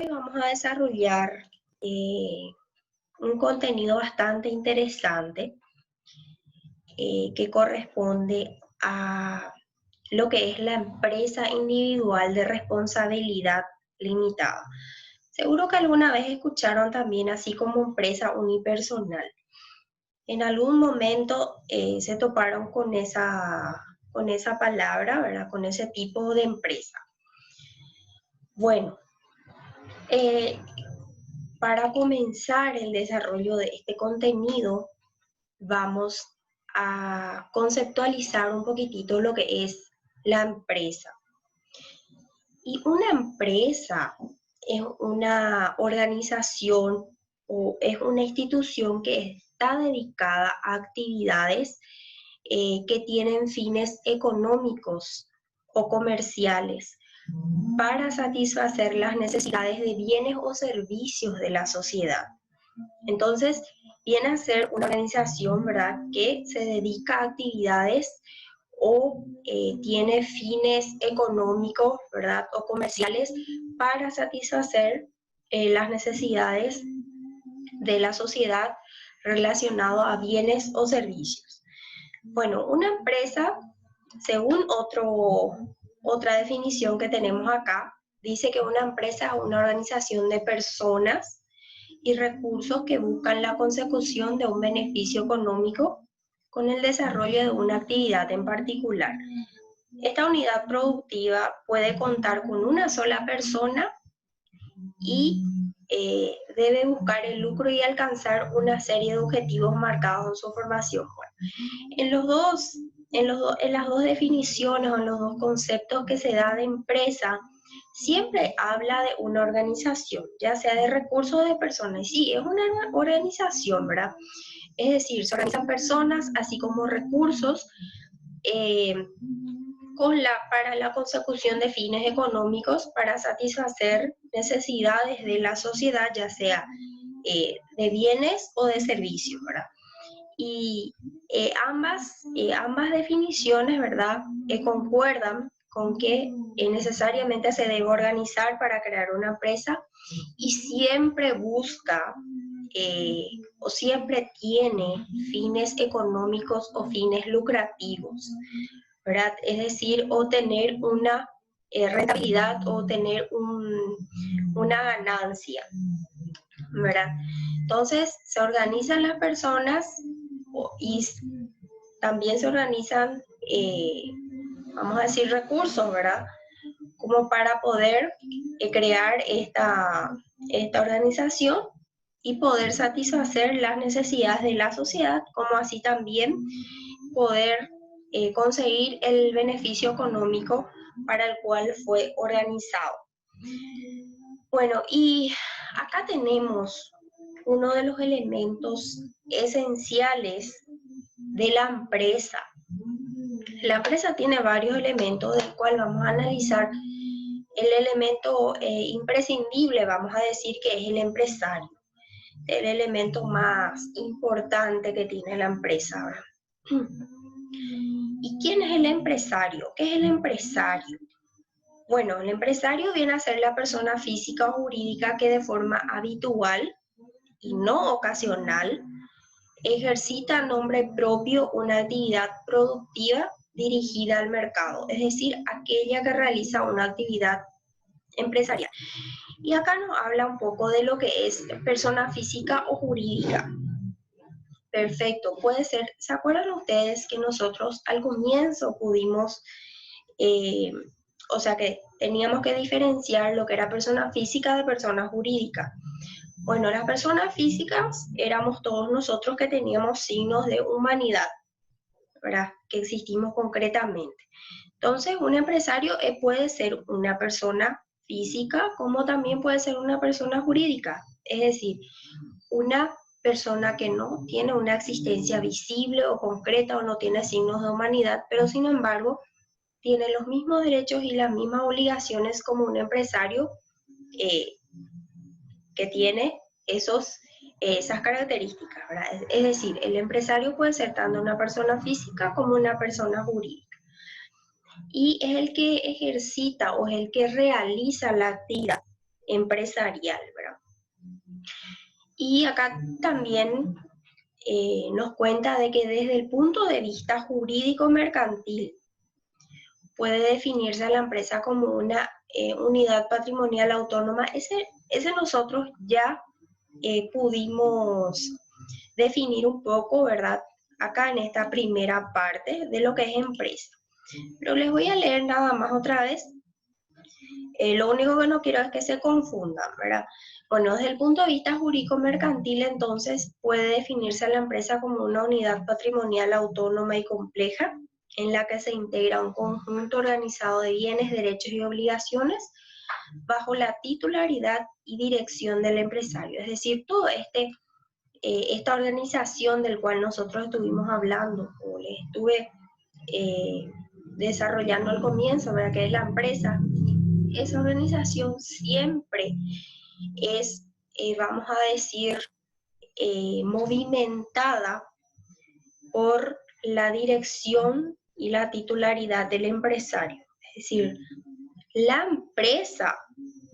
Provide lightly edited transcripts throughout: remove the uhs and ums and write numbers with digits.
Hoy vamos a desarrollar un contenido bastante interesante que corresponde a lo que es la empresa individual de responsabilidad limitada. Seguro que alguna vez escucharon también así como empresa unipersonal. En algún momento se toparon con esa palabra, ¿verdad? Con ese tipo de empresa. Bueno, para comenzar el desarrollo de este contenido, vamos a conceptualizar un poquitito lo que es la empresa. Y una empresa es una organización o es una institución que está dedicada a actividades que tienen fines económicos o comerciales para satisfacer las necesidades de bienes o servicios de la sociedad. Entonces, viene a ser una organización, ¿verdad?, que se dedica a actividades o tiene fines económicos, ¿verdad?, o comerciales para satisfacer las necesidades de la sociedad relacionado a bienes o servicios. Bueno, una empresa, según otra definición que tenemos acá, dice que una empresa es una organización de personas y recursos que buscan la consecución de un beneficio económico con el desarrollo de una actividad en particular. Esta unidad productiva puede contar con una sola persona y debe buscar el lucro y alcanzar una serie de objetivos marcados en su formación. Bueno, en las dos definiciones o en los dos conceptos que se da de empresa, siempre habla de una organización, ya sea de recursos o de personas. Y sí, es una organización, ¿verdad? Es decir, se organizan personas, así como recursos, para la consecución de fines económicos para satisfacer necesidades de la sociedad, ya sea de bienes o de servicios, ¿verdad? Y ambas definiciones, ¿verdad?, concuerdan con que necesariamente se debe organizar para crear una empresa y siempre busca o siempre tiene fines económicos o fines lucrativos, ¿verdad? Es decir, o tener una rentabilidad o tener una ganancia, ¿verdad? Entonces, se organizan las personas y también se organizan, vamos a decir, recursos, ¿verdad?, como para poder crear esta organización y poder satisfacer las necesidades de la sociedad, como así también poder conseguir el beneficio económico para el cual fue organizado. Bueno, y acá tenemos uno de los elementos esenciales de la empresa. La empresa tiene varios elementos del cual vamos a analizar. El elemento imprescindible, vamos a decir, que es el empresario, el elemento más importante que tiene la empresa, ¿verdad? ¿Y quién es el empresario? ¿Qué es el empresario? Bueno, el empresario viene a ser la persona física o jurídica que de forma habitual y no ocasional ejercita a nombre propio una actividad productiva dirigida al mercado, es decir, aquella que realiza una actividad empresarial. Y acá nos habla un poco de lo que es persona física o jurídica. Perfecto, puede ser. ¿Se acuerdan ustedes que nosotros al comienzo pudimos, o sea que teníamos que diferenciar lo que era persona física de persona jurídica? Bueno, las personas físicas éramos todos nosotros que teníamos signos de humanidad, ¿verdad?, que existimos concretamente. Entonces, un empresario puede ser una persona física como también puede ser una persona jurídica, es decir, una persona que no tiene una existencia visible o concreta o no tiene signos de humanidad, pero sin embargo tiene los mismos derechos y las mismas obligaciones como un empresario que tiene esas características, ¿verdad? Es decir, el empresario puede ser tanto una persona física como una persona jurídica. Y es el que ejercita o es el que realiza la actividad empresarial, ¿verdad? Y acá también nos cuenta de que desde el punto de vista jurídico-mercantil puede definirse a la empresa como una unidad patrimonial autónoma. Ese nosotros ya pudimos definir un poco, ¿verdad? Acá en esta primera parte de lo que es empresa. Pero les voy a leer nada más otra vez. Lo único que no quiero es que se confundan, ¿verdad? Bueno, desde el punto de vista jurídico-mercantil, entonces, puede definirse a la empresa como una unidad patrimonial autónoma y compleja, en la que se integra un conjunto organizado de bienes, derechos y obligaciones bajo la titularidad y dirección del empresario. Es decir, todo esta organización del cual nosotros estuvimos hablando, o les estuve desarrollando al comienzo, ¿verdad? Que es la empresa. Esa organización siempre es, vamos a decir, movimentada por la dirección y la titularidad del empresario. Es decir, la empresa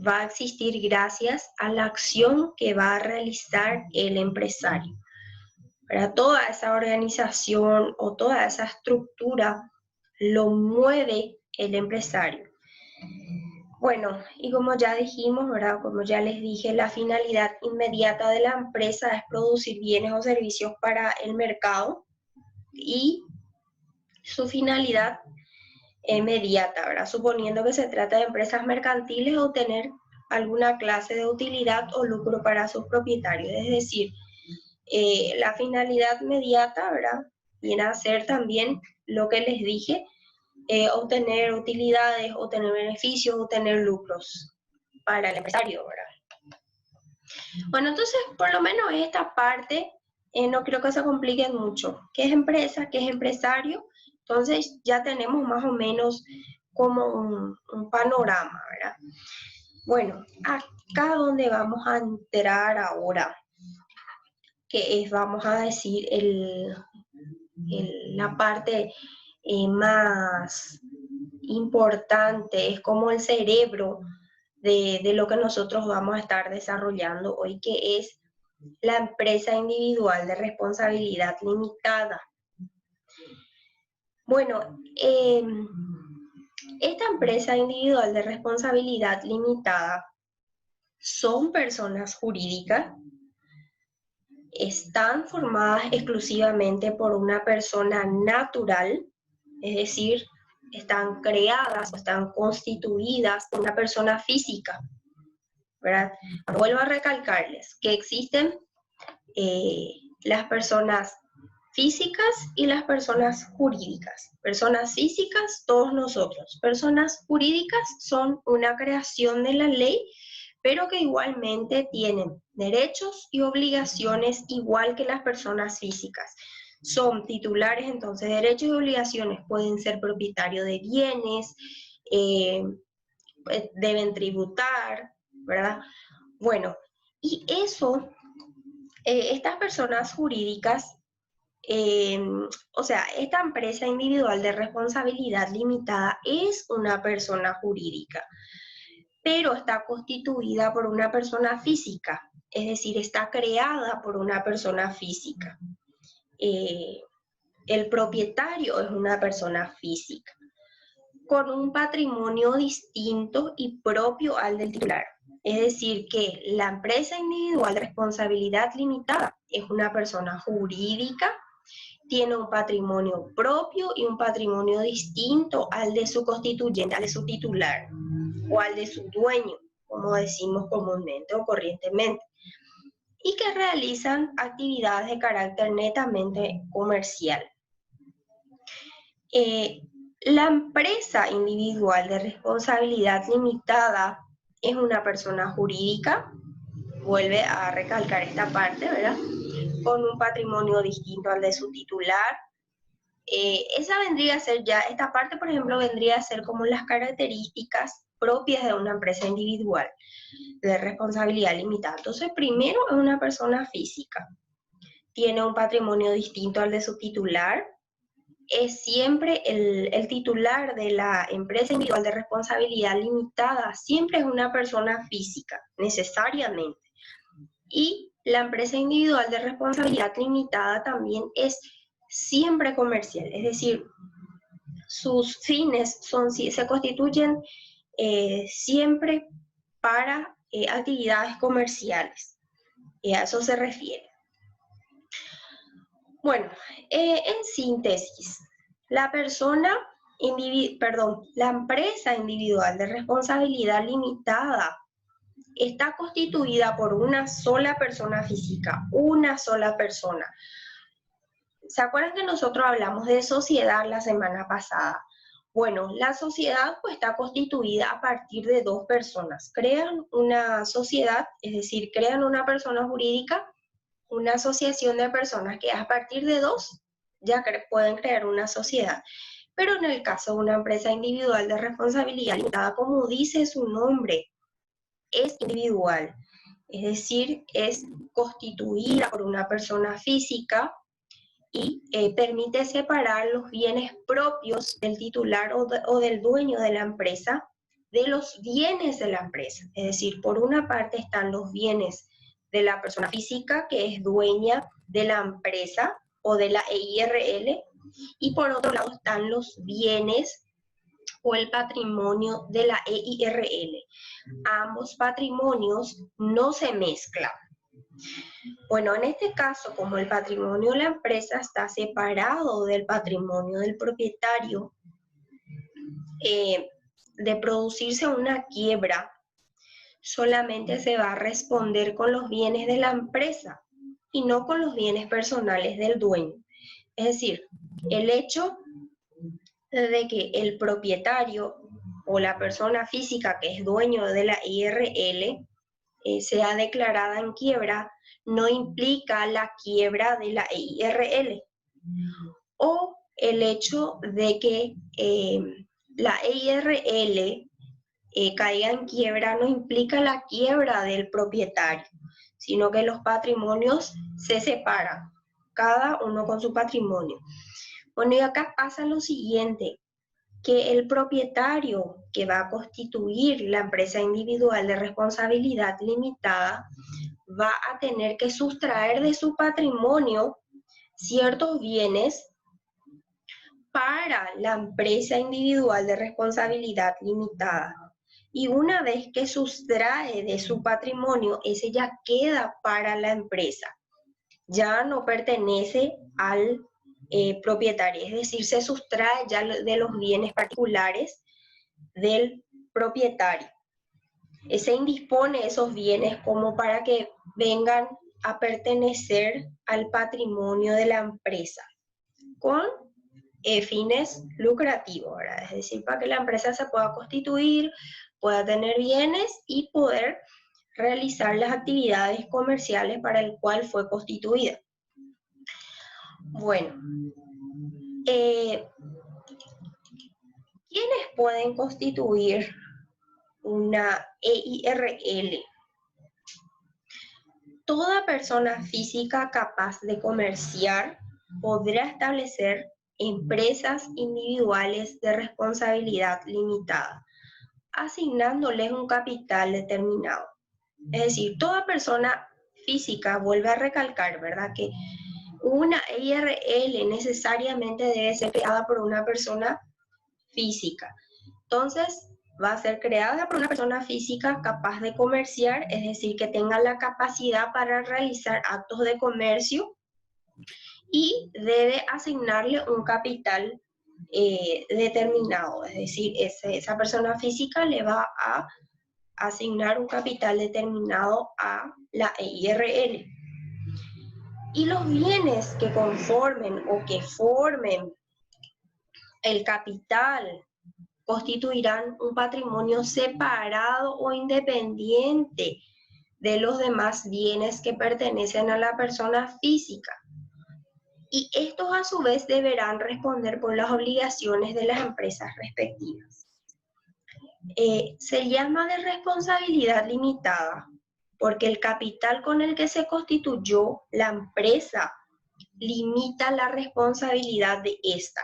va a existir gracias a la acción que va a realizar el empresario. Para toda esa organización o toda esa estructura lo mueve el empresario. Bueno, y como ya dijimos, ¿verdad? Como ya les dije, la finalidad inmediata de la empresa es producir bienes o servicios para el mercado, y su finalidad inmediata, ¿verdad? Suponiendo que se trata de empresas mercantiles, obtener alguna clase de utilidad o lucro para sus propietarios. Es decir, la finalidad inmediata, ¿verdad? Viene a ser también lo que les dije, obtener utilidades, obtener beneficios, obtener lucros para el empresario, ¿verdad? Bueno, entonces, por lo menos esta parte, no creo que se complique mucho. ¿Qué es empresa? ¿Qué es empresario? Entonces, ya tenemos más o menos como un panorama, ¿verdad? Bueno, acá donde vamos a entrar ahora, que es, vamos a decir, la parte más importante, es como el cerebro de lo que nosotros vamos a estar desarrollando hoy, que es la empresa individual de responsabilidad limitada. Bueno, esta empresa individual de responsabilidad limitada son personas jurídicas, están formadas exclusivamente por una persona natural, es decir, están creadas o están constituidas por una persona física, ¿verdad? Vuelvo a recalcarles que existen las personas físicas y las personas jurídicas. Personas físicas, todos nosotros. Personas jurídicas son una creación de la ley, pero que igualmente tienen derechos y obligaciones igual que las personas físicas. Son titulares, entonces, derechos y obligaciones. Pueden ser propietarios de bienes, deben tributar, ¿verdad? Bueno, y eso, estas personas jurídicas, o sea, esta empresa individual de responsabilidad limitada es una persona jurídica, pero está constituida por una persona física, es decir, está creada por una persona física. El propietario es una persona física, con un patrimonio distinto y propio al del titular. Es decir, que la empresa individual de responsabilidad limitada es una persona jurídica, tiene un patrimonio propio y un patrimonio distinto al de su constituyente, al de su titular o al de su dueño, como decimos comúnmente o corrientemente, y que realizan actividades de carácter netamente comercial. La empresa individual de responsabilidad limitada es una persona jurídica, vuelve a recalcar esta parte, ¿verdad? Con un patrimonio distinto al de su titular. Esa vendría a ser ya, esta parte, por ejemplo, vendría a ser como las características propias de una empresa individual de responsabilidad limitada. Entonces, primero es una persona física, tiene un patrimonio distinto al de su titular, es siempre el titular de la empresa individual de responsabilidad limitada, siempre es una persona física, necesariamente. Y la empresa individual de responsabilidad limitada también es siempre comercial, es decir, sus fines se constituyen siempre para actividades comerciales. A eso se refiere. Bueno, en síntesis, la empresa individual de responsabilidad limitada está constituida por una sola persona física, una sola persona. ¿Se acuerdan que nosotros hablamos de sociedad la semana pasada? Bueno, la sociedad pues está constituida a partir de dos personas. Crean una sociedad, es decir, crean una persona jurídica, una asociación de personas que a partir de dos ya pueden crear una sociedad. Pero en el caso de una empresa individual de responsabilidad limitada, como dice su nombre, es individual, es decir, es constituida por una persona física y permite separar los bienes propios del titular o del dueño de la empresa de los bienes de la empresa. Es decir, por una parte están los bienes de la persona física que es dueña de la empresa o de la EIRL, y por otro lado están los bienes o el patrimonio de la EIRL. Ambos patrimonios no se mezclan. Bueno, en este caso, como el patrimonio de la empresa está separado del patrimonio del propietario, de producirse una quiebra, solamente se va a responder con los bienes de la empresa y no con los bienes personales del dueño. Es decir, el hecho de que el propietario o la persona física que es dueño de la IRL sea declarada en quiebra no implica la quiebra de la EIRL. O el hecho de que la EIRL caiga en quiebra no implica la quiebra del propietario, sino que los patrimonios se separan, cada uno con su patrimonio. Bueno, y acá pasa lo siguiente, que el propietario que va a constituir la empresa individual de responsabilidad limitada va a tener que sustraer de su patrimonio ciertos bienes para la empresa individual de responsabilidad limitada. Y una vez que sustrae de su patrimonio, ese ya queda para la empresa. Ya no pertenece al propietario, es decir, se sustrae ya de los bienes particulares del propietario. Se indispone esos bienes como para que vengan a pertenecer al patrimonio de la empresa con fines lucrativos, ¿verdad? Es decir, para que la empresa se pueda constituir, pueda tener bienes y poder realizar las actividades comerciales para el cual fue constituida. Bueno, ¿quiénes pueden constituir una EIRL? Toda persona física capaz de comerciar podrá establecer empresas individuales de responsabilidad limitada, asignándoles un capital determinado. Es decir, toda persona física, vuelve a recalcar, ¿verdad?, que una EIRL necesariamente debe ser creada por una persona física. Entonces, va a ser creada por una persona física capaz de comerciar, es decir, que tenga la capacidad para realizar actos de comercio, y debe asignarle un capital determinado, es decir, esa persona física le va a asignar un capital determinado a la EIRL. Y los bienes que conformen o que formen el capital constituirán un patrimonio separado o independiente de los demás bienes que pertenecen a la persona física. Y estos a su vez deberán responder por las obligaciones de las empresas respectivas. Se llama de responsabilidad limitada porque el capital con el que se constituyó la empresa limita la responsabilidad de esta.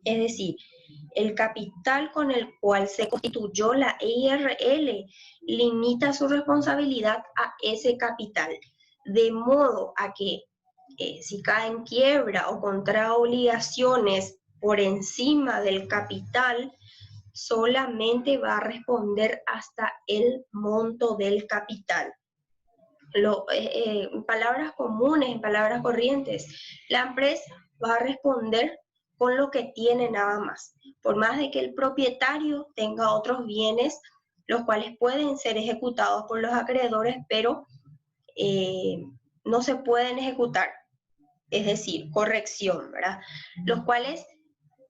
Es decir, el capital con el cual se constituyó la EIRL limita su responsabilidad a ese capital, de modo a que si cae en quiebra o contrae obligaciones por encima del capital, solamente va a responder hasta el monto del capital. En palabras comunes, en palabras corrientes, la empresa va a responder con lo que tiene nada más, por más de que el propietario tenga otros bienes, los cuales pueden ser ejecutados por los acreedores, pero no se pueden ejecutar, es decir, corrección, ¿verdad? Los cuales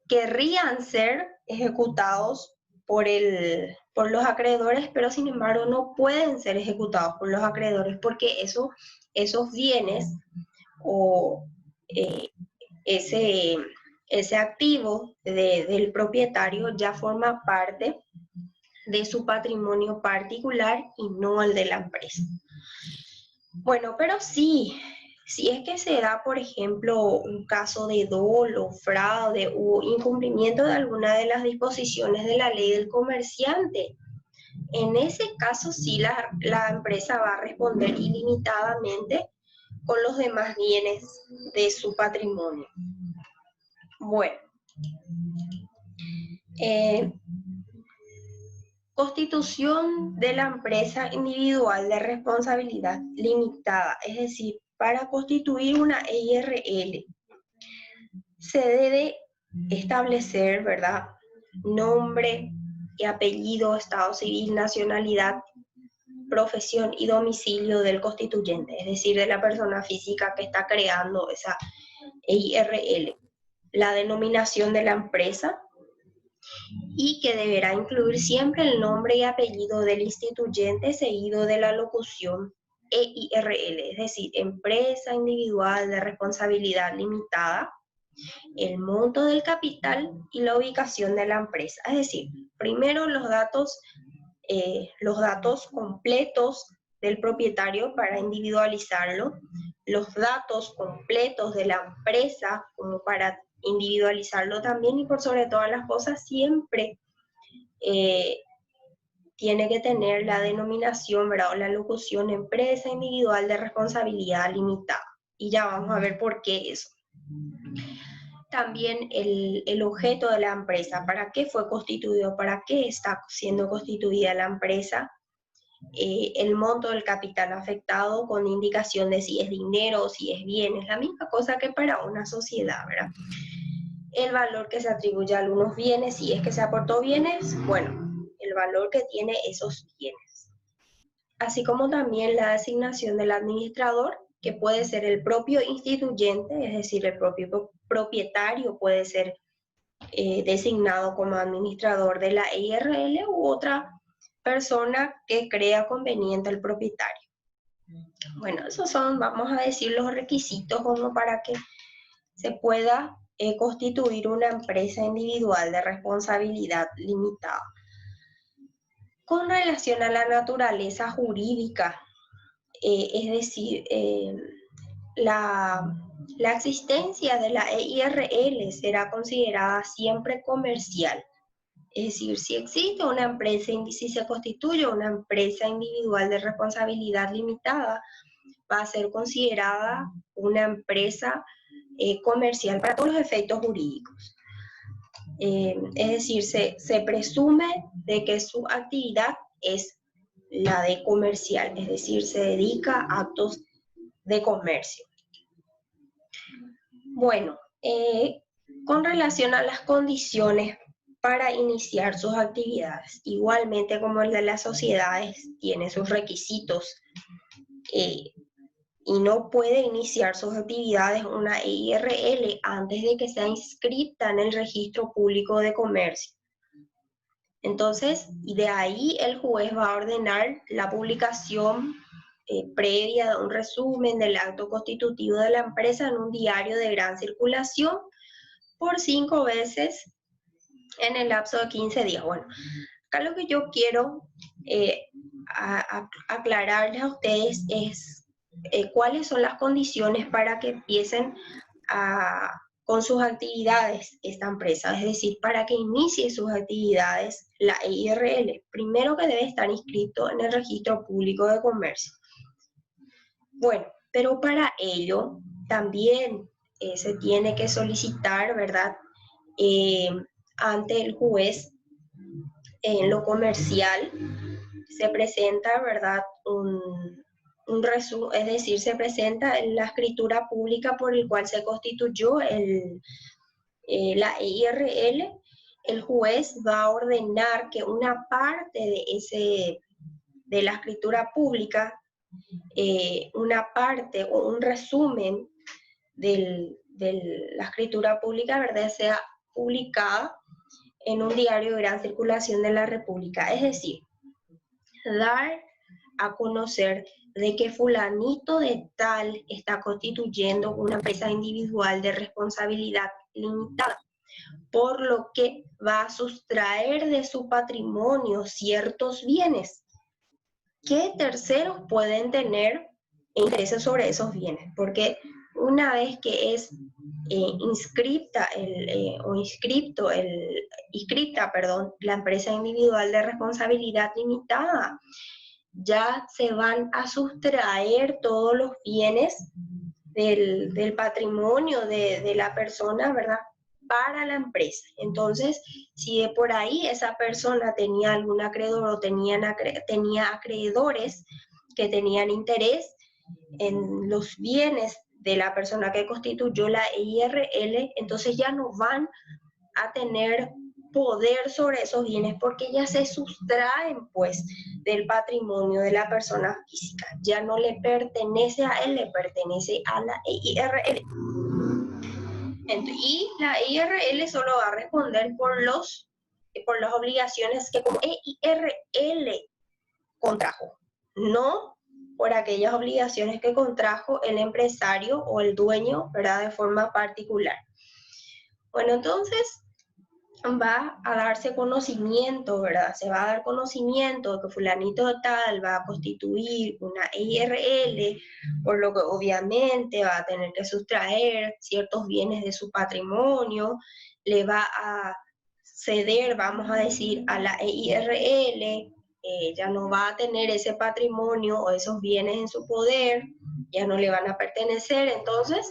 querrían ser ejecutados por los acreedores, pero sin embargo no pueden ser ejecutados por los acreedores porque esos bienes o ese activo del propietario ya forma parte de su patrimonio particular y no el de la empresa. Bueno, pero sí, si es que se da, por ejemplo, un caso de dolo, fraude o incumplimiento de alguna de las disposiciones de la ley del comerciante, en ese caso sí la empresa va a responder ilimitadamente con los demás bienes de su patrimonio. Bueno, constitución de la empresa individual de responsabilidad limitada, es decir, para constituir una EIRL se debe establecer, ¿verdad?, nombre y apellido, estado civil, nacionalidad, profesión y domicilio del constituyente, es decir, de la persona física que está creando esa EIRL, la denominación de la empresa, y que deberá incluir siempre el nombre y apellido del instituyente seguido de la locución EIRL, es decir, empresa individual de responsabilidad limitada, el monto del capital y la ubicación de la empresa. Es decir, primero los datos completos del propietario para individualizarlo, los datos completos de la empresa como para individualizarlo también, y por sobre todas las cosas siempre tiene que tener la denominación, ¿verdad?, o la locución empresa individual de responsabilidad limitada. Y ya vamos a ver por qué eso. También el objeto de la empresa, para qué fue constituido, para qué está siendo constituida la empresa, el monto del capital afectado con indicación de si es dinero o si es bienes, la misma cosa que para una sociedad, ¿verdad? El valor que se atribuye a algunos bienes, si es que se aportó bienes, bueno, el valor que tiene esos bienes. Así como también la designación del administrador, que puede ser el propio instituyente, es decir, el propio propietario puede ser designado como administrador de la EIRL u otra persona que crea conveniente el propietario. Bueno, esos son, vamos a decir, los requisitos como para que se pueda constituir una empresa individual de responsabilidad limitada. Con relación a la naturaleza jurídica, es decir, la existencia de la EIRL será considerada siempre comercial. Es decir, si existe una empresa, si se constituye una empresa individual de responsabilidad limitada, va a ser considerada una empresa comercial para todos los efectos jurídicos. Es decir, se presume de que su actividad es la de comercial, es decir, se dedica a actos de comercio. Bueno, con relación a las condiciones para iniciar sus actividades, igualmente como el de las sociedades, tiene sus requisitos y no puede iniciar sus actividades una EIRL antes de que sea inscrita en el Registro Público de Comercio. Entonces, de ahí el juez va a ordenar la publicación previa de un resumen del acto constitutivo de la empresa en un diario de gran circulación por 5 veces en el lapso de 15 días. Bueno, acá lo que yo quiero aclararles a ustedes es cuáles son las condiciones para que empiecen a con sus actividades esta empresa, es decir, para que inicie sus actividades, la EIRL, primero que debe estar inscrito en el Registro Público de Comercio. Bueno, pero para ello también se tiene que solicitar, ¿verdad?, ante el juez en lo comercial, se presenta, ¿verdad?, un resumen, es decir, se presenta la escritura pública por el cual se constituyó la EIRL. El juez va a ordenar que una parte de la escritura pública, una parte o un resumen de la escritura pública, ¿verdad?, sea publicada en un diario de gran circulación de la República. Es decir, dar a conocer de que fulanito de tal está constituyendo una empresa individual de responsabilidad limitada, por lo que va a sustraer de su patrimonio ciertos bienes que terceros pueden tener intereses sobre esos bienes, porque una vez que es inscripta la empresa individual de responsabilidad limitada, ya se van a sustraer todos los bienes del patrimonio de la persona, ¿verdad?, para la empresa. Entonces, si de por ahí esa persona tenía algún acreedor o tenía acreedores que tenían interés en los bienes de la persona que constituyó la EIRL, entonces ya no van a tener poder sobre esos bienes porque ya se sustraen pues del patrimonio de la persona física, ya no le pertenece a él, le pertenece a la EIRL. Y la EIRL solo va a responder por las obligaciones que como EIRL contrajo, no por aquellas obligaciones que contrajo el empresario o el dueño, ¿verdad?, de forma particular. Bueno, entonces va a darse conocimiento, ¿verdad? Se va a dar conocimiento de que fulanito tal va a constituir una EIRL, por lo que obviamente va a tener que sustraer ciertos bienes de su patrimonio, le va a ceder, vamos a decir, a la EIRL, ya no va a tener ese patrimonio o esos bienes en su poder, ya no le van a pertenecer. Entonces,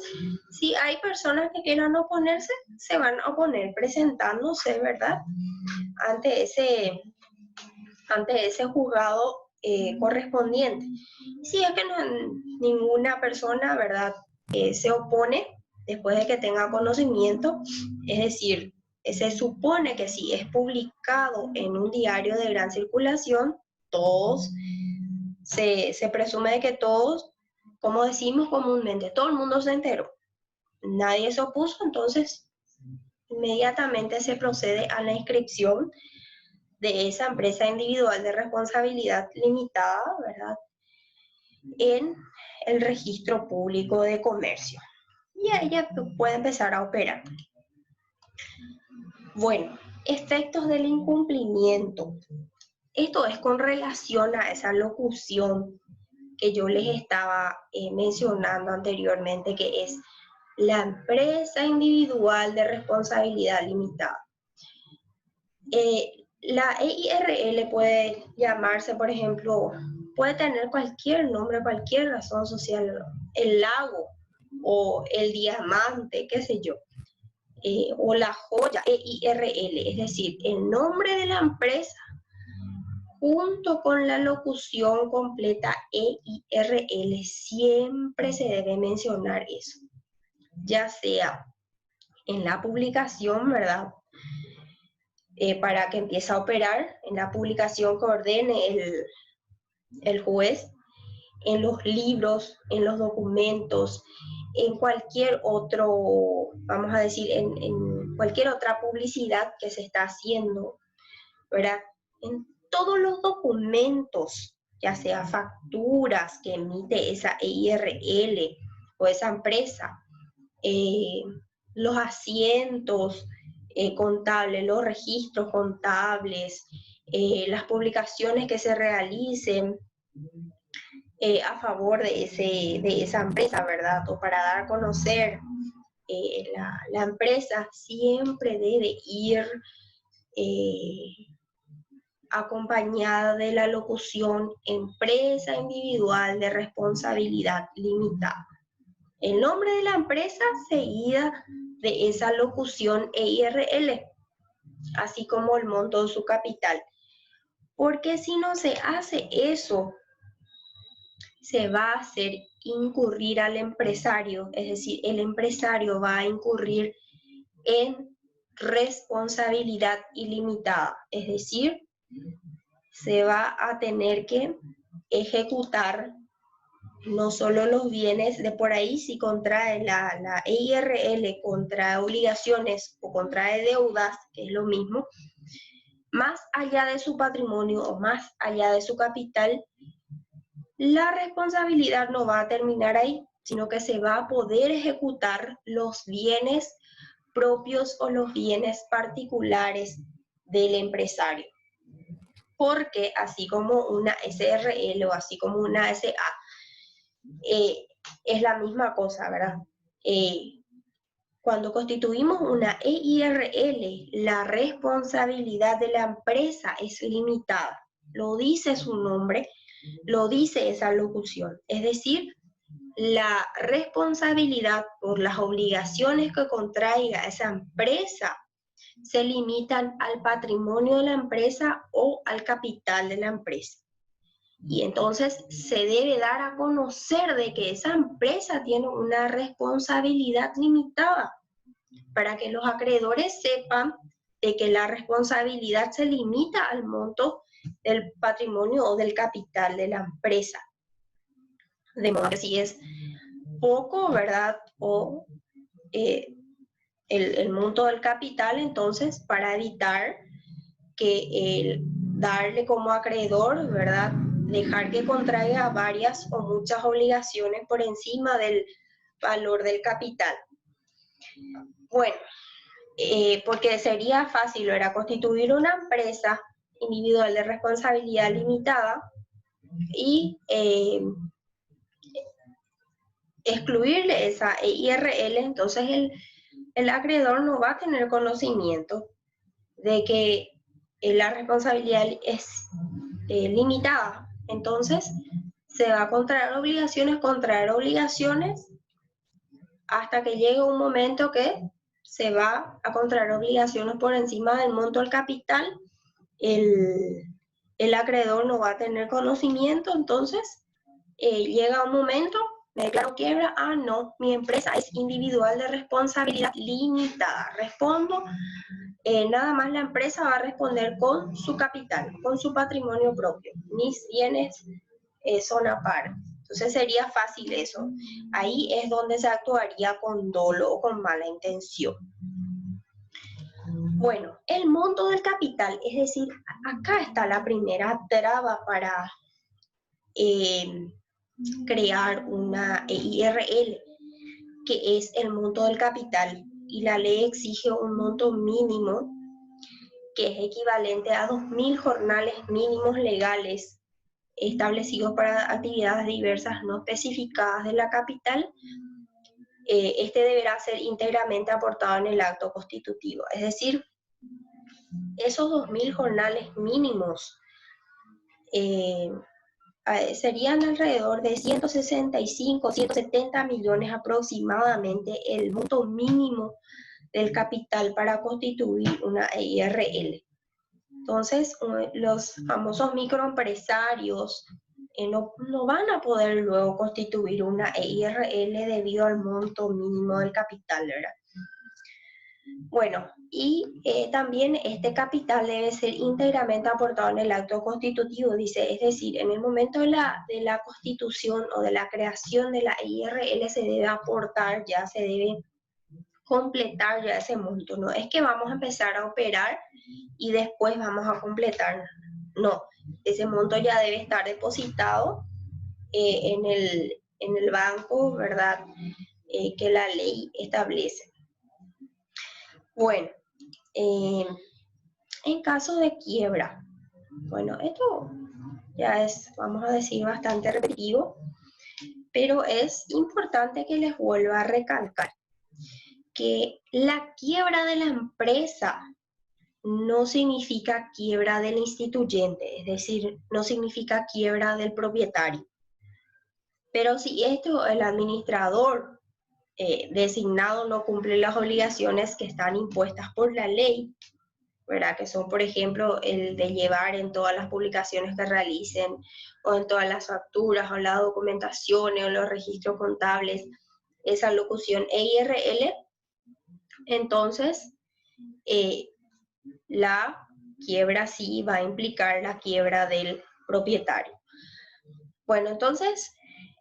si hay personas que quieran oponerse, se van a oponer presentándose, ¿verdad?, ante ese juzgado correspondiente. Si es que ninguna persona, ¿verdad?, se opone después de que tenga conocimiento, es decir, se supone que si es publicado en un diario de gran circulación, se presume de que todos, como decimos comúnmente, todo el mundo se enteró, nadie se opuso, entonces inmediatamente se procede a la inscripción de esa empresa individual de responsabilidad limitada, ¿verdad?, en el Registro Público de Comercio. Y ella puede empezar a operar. Bueno, efectos del incumplimiento. Esto es con relación a esa locución que yo les estaba mencionando anteriormente, que es la empresa individual de responsabilidad limitada. La EIRL puede llamarse, por ejemplo, puede tener cualquier nombre, cualquier razón social, el lago o el diamante, qué sé yo, o la joya, EIRL, es decir, el nombre de la empresa junto con la locución completa EIRL, siempre se debe mencionar eso, ya sea en la publicación, ¿verdad?, para que empiece a operar, en la publicación que ordene el juez, en los libros, en los documentos, en cualquier otro, vamos a decir, en cualquier otra publicidad que se está haciendo, ¿verdad?, en todos los documentos, ya sea facturas que emite esa EIRL o esa empresa, los asientos contables, los registros contables, las publicaciones que se realicen a favor de esa empresa, ¿verdad?, o para dar a conocer la empresa siempre debe ir acompañada de la locución empresa individual de responsabilidad limitada. El nombre de la empresa seguida de esa locución EIRL, así como el monto de su capital. Porque si no se hace eso, se va a hacer incurrir al empresario, es decir, el empresario va a incurrir en responsabilidad ilimitada, es decir, se va a tener que ejecutar no solo los bienes de por ahí, si contrae la EIRL, contrae obligaciones o contrae deudas, que es lo mismo, más allá de su patrimonio o más allá de su capital, la responsabilidad no va a terminar ahí, sino que se va a poder ejecutar los bienes propios o los bienes particulares del empresario. Porque así como una SRL o así como una SA, es la misma cosa, ¿verdad? Cuando constituimos una EIRL, la responsabilidad de la empresa es limitada. Lo dice su nombre, lo dice esa locución. Es decir, la responsabilidad por las obligaciones que contraiga esa empresa se limitan al patrimonio de la empresa o al capital de la empresa. Y entonces se debe dar a conocer de que esa empresa tiene una responsabilidad limitada para que los acreedores sepan de que la responsabilidad se limita al monto del patrimonio o del capital de la empresa. De modo que si es poco, ¿verdad? O el monto del capital, entonces para evitar que darle como acreedor, ¿verdad? Dejar que contraiga varias o muchas obligaciones por encima del valor del capital. Bueno, porque sería fácil, era constituir una empresa individual de responsabilidad limitada y excluirle esa EIRL, entonces el acreedor no va a tener conocimiento de que la responsabilidad es limitada. Entonces, se va a contraer obligaciones hasta que llegue un momento que se va a contraer obligaciones por encima del monto del capital. El acreedor no va a tener conocimiento, entonces llega un momento, me declaro quiebra, no, mi empresa es individual de responsabilidad limitada, respondo, nada más la empresa va a responder con su capital, con su patrimonio propio, mis bienes son aparte. Entonces sería fácil eso. Ahí es donde se actuaría con dolo o con mala intención. Bueno, el monto del capital, es decir, acá está la primera traba para crear una EIRL, que es el monto del capital, y la ley exige un monto mínimo que es equivalente a 2.000 jornales mínimos legales establecidos para actividades diversas no especificadas de la capital. Este deberá ser íntegramente aportado en el acto constitutivo. Es decir, esos 2.000 jornales mínimos serían alrededor de 165, 170 millones aproximadamente el monto mínimo del capital para constituir una EIRL. Entonces, los famosos microempresarios no van a poder luego constituir una EIRL debido al monto mínimo del capital, ¿verdad? Bueno, y también este capital debe ser íntegramente aportado en el acto constitutivo, dice, es decir, en el momento de la constitución o de la creación de la EIRL se debe aportar, ya se debe completar ya ese monto, no es que vamos a empezar a operar y después vamos a completar, no, ese monto ya debe estar depositado en el banco, ¿verdad? Que la ley establece. Bueno, en caso de quiebra, bueno, esto ya es, vamos a decir, bastante repetitivo, pero es importante que les vuelva a recalcar. que la quiebra de la empresa no significa quiebra del instituyente, es decir, no significa quiebra del propietario. Pero si esto, el administrador designado no cumple las obligaciones que están impuestas por la ley, ¿verdad? Que son, por ejemplo, el de llevar en todas las publicaciones que realicen, o en todas las facturas, o las documentaciones, o los registros contables, esa locución EIRL, entonces la quiebra sí va a implicar la quiebra del propietario. Bueno, entonces,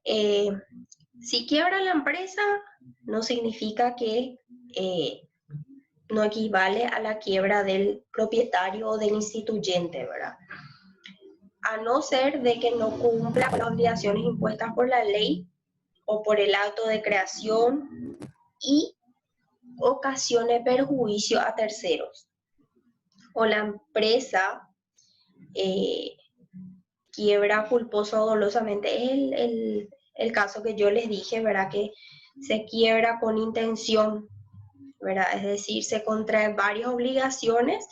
si quiebra la empresa, no significa que no equivale a la quiebra del propietario o del instituyente, ¿verdad? A no ser de que no cumpla con las obligaciones impuestas por la ley o por el acto de creación y ocasione perjuicio a terceros. O la empresa quiebra culposo o dolosamente. Es el caso que yo les dije, ¿verdad? Que se quiebra con intención, ¿verdad? Es decir, se contraen varias obligaciones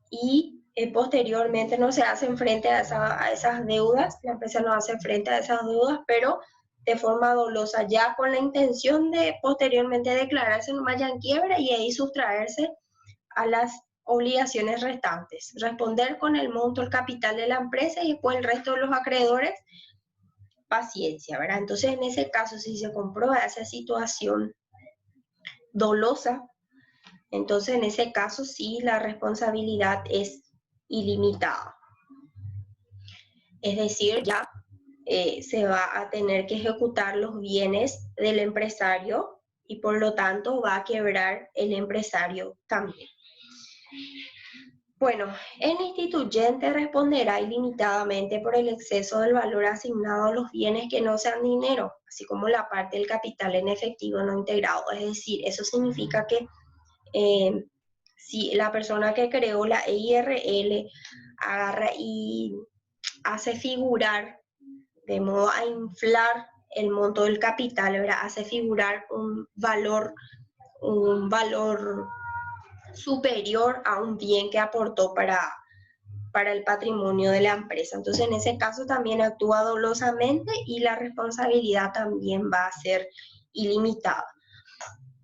y posteriormente no se hacen frente a esas deudas, la empresa no hace frente a esas deudas, pero de forma dolosa, ya con la intención de posteriormente declararse nomás ya en quiebra y ahí sustraerse a las obligaciones restantes, responder con el monto, el capital de la empresa y después el resto de los acreedores, paciencia, ¿verdad? Entonces, en ese caso, si se comprueba esa situación dolosa, entonces en ese caso sí la responsabilidad es ilimitada. Es decir, ya se va a tener que ejecutar los bienes del empresario y por lo tanto va a quebrar el empresario también. Bueno, el instituyente responderá ilimitadamente por el exceso del valor asignado a los bienes que no sean dinero, así como la parte del capital en efectivo no integrado. Es decir, eso significa que si la persona que creó la EIRL agarra y hace figurar de modo a inflar el monto del capital, ¿verdad? Hace figurar un valor superior a un bien que aportó para el patrimonio de la empresa. Entonces, en ese caso también actúa dolosamente y la responsabilidad también va a ser ilimitada.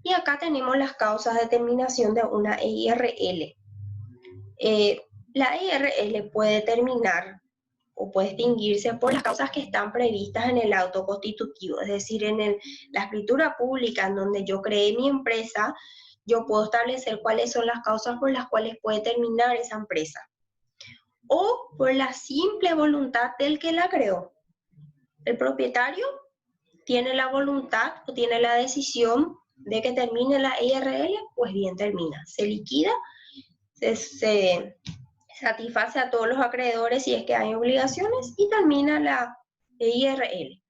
Y acá tenemos las causas de terminación de una EIRL. La EIRL puede terminar o puede extinguirse por las causas que están previstas en el auto constitutivo, es decir, en la escritura pública en donde yo creé mi empresa, yo puedo establecer cuáles son las causas por las cuales puede terminar esa empresa. O por la simple voluntad del que la creó. El propietario tiene la voluntad o tiene la decisión de que termine la EIRL, pues bien termina. Se liquida, se satisface a todos los acreedores si es que hay obligaciones y termina la EIRL.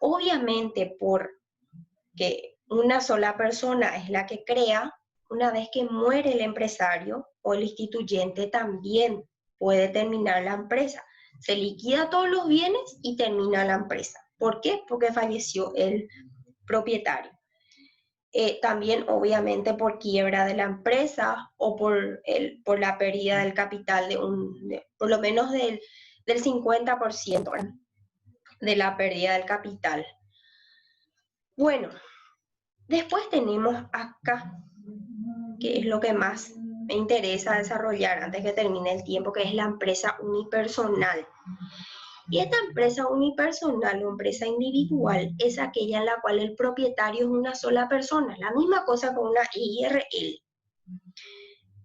Obviamente, porque una sola persona es la que crea, una vez que muere el empresario o el instituyente también puede terminar la empresa. Se liquida todos los bienes y termina la empresa. ¿Por qué? Porque falleció el propietario. También obviamente por quiebra de la empresa o por la pérdida del capital por lo menos del 50% de la pérdida del capital. Bueno, después tenemos acá, que es lo que más me interesa desarrollar antes que termine el tiempo, que es la empresa unipersonal. Y esta empresa unipersonal o empresa individual es aquella en la cual el propietario es una sola persona, la misma cosa con una EIRL.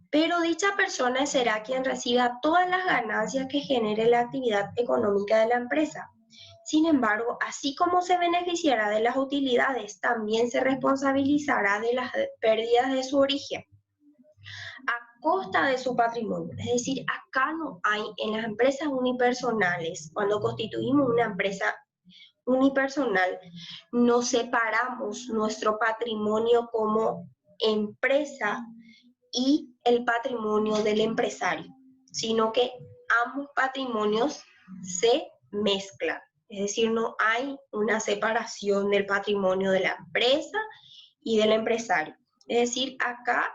Pero dicha persona será quien reciba todas las ganancias que genere la actividad económica de la empresa. Sin embargo, así como se beneficiará de las utilidades, también se responsabilizará de las pérdidas de su origen a costa de su patrimonio. Es decir, acá no hay, en las empresas unipersonales, cuando constituimos una empresa unipersonal, no separamos nuestro patrimonio como empresa y el patrimonio del empresario, sino que ambos patrimonios se mezclan. Es decir, no hay una separación del patrimonio de la empresa y del empresario. Es decir, acá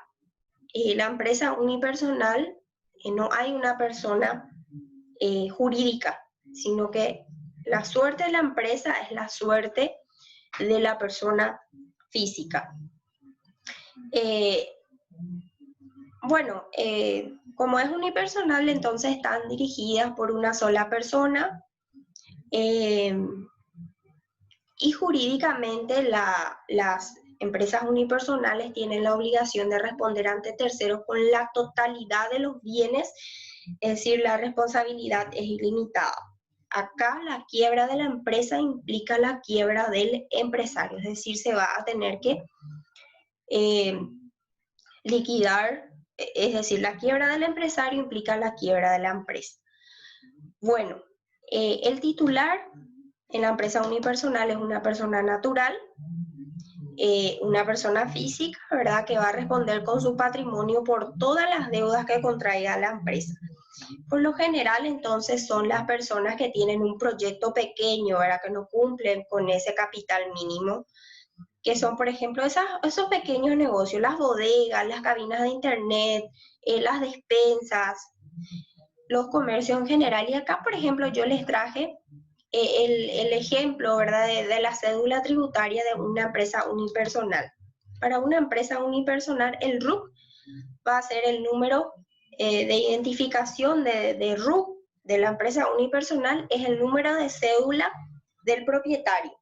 la empresa unipersonal, no hay una persona jurídica, sino que la suerte de la empresa es la suerte de la persona física. Como es unipersonal, entonces están dirigidas por una sola persona y jurídicamente las empresas unipersonales tienen la obligación de responder ante terceros con la totalidad de los bienes, es decir, la responsabilidad es ilimitada. Acá la quiebra de la empresa implica la quiebra del empresario, es decir, se va a tener que liquidar, es decir, la quiebra del empresario implica la quiebra de la empresa. Bueno, el titular en la empresa unipersonal es una persona natural, una persona física, ¿verdad?, que va a responder con su patrimonio por todas las deudas que contraiga la empresa. Por lo general, entonces, son las personas que tienen un proyecto pequeño, ¿verdad?, que no cumplen con ese capital mínimo, que son, por ejemplo, esos pequeños negocios, las bodegas, las cabinas de internet, las despensas, los comercios en general. Y acá, por ejemplo, yo les traje el ejemplo, ¿verdad?, de la cédula tributaria de una empresa unipersonal. Para una empresa unipersonal, el RUC va a ser el número de identificación de RUC de la empresa unipersonal, es el número de cédula del propietario,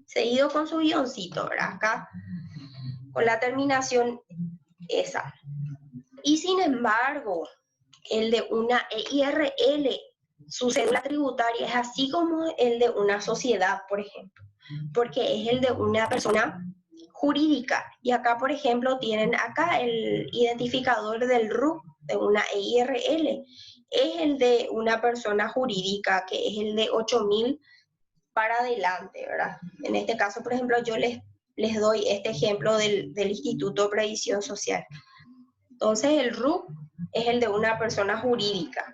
seguido con su guioncito, ¿verdad?, acá, con la terminación esa. Y sin embargo, el de una EIRL, su cédula tributaria es así como el de una sociedad, por ejemplo, porque es el de una persona jurídica. Y acá, por ejemplo, tienen acá el identificador del RUC de una EIRL, es el de una persona jurídica, que es el de 8.000 para adelante, ¿verdad? En este caso, por ejemplo, yo les doy este ejemplo del Instituto de Previsión Social. Entonces, el RUC es el de una persona jurídica,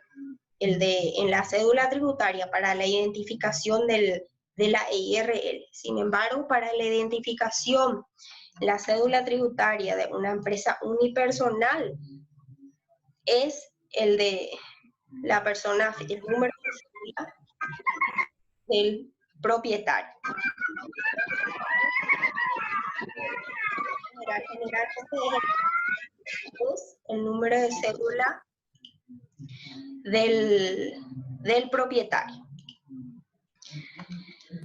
en la cédula tributaria para la identificación de la EIRL. Sin embargo, para la identificación, la cédula tributaria de una empresa unipersonal es el de la persona, el número de cédula del propietario. Generalmente es el número de cédula del propietario.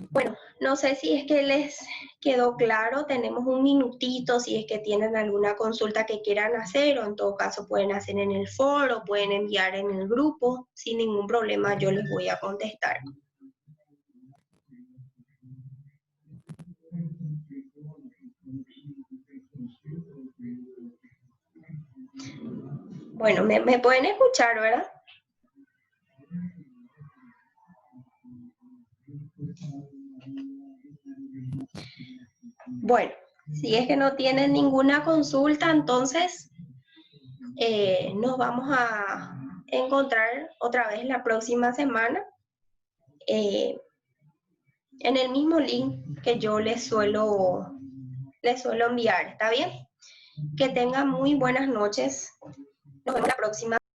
Bueno, no sé si es que les quedó claro, tenemos un minutito si es que tienen alguna consulta que quieran hacer, o en todo caso pueden hacer en el foro, pueden enviar en el grupo, sin ningún problema yo les voy a contestar. Bueno, me pueden escuchar, ¿verdad? Bueno, si es que no tienen ninguna consulta, entonces nos vamos a encontrar otra vez la próxima semana en el mismo link que yo les suelo enviar, ¿está bien? Que tengan muy buenas noches. Nos vemos la próxima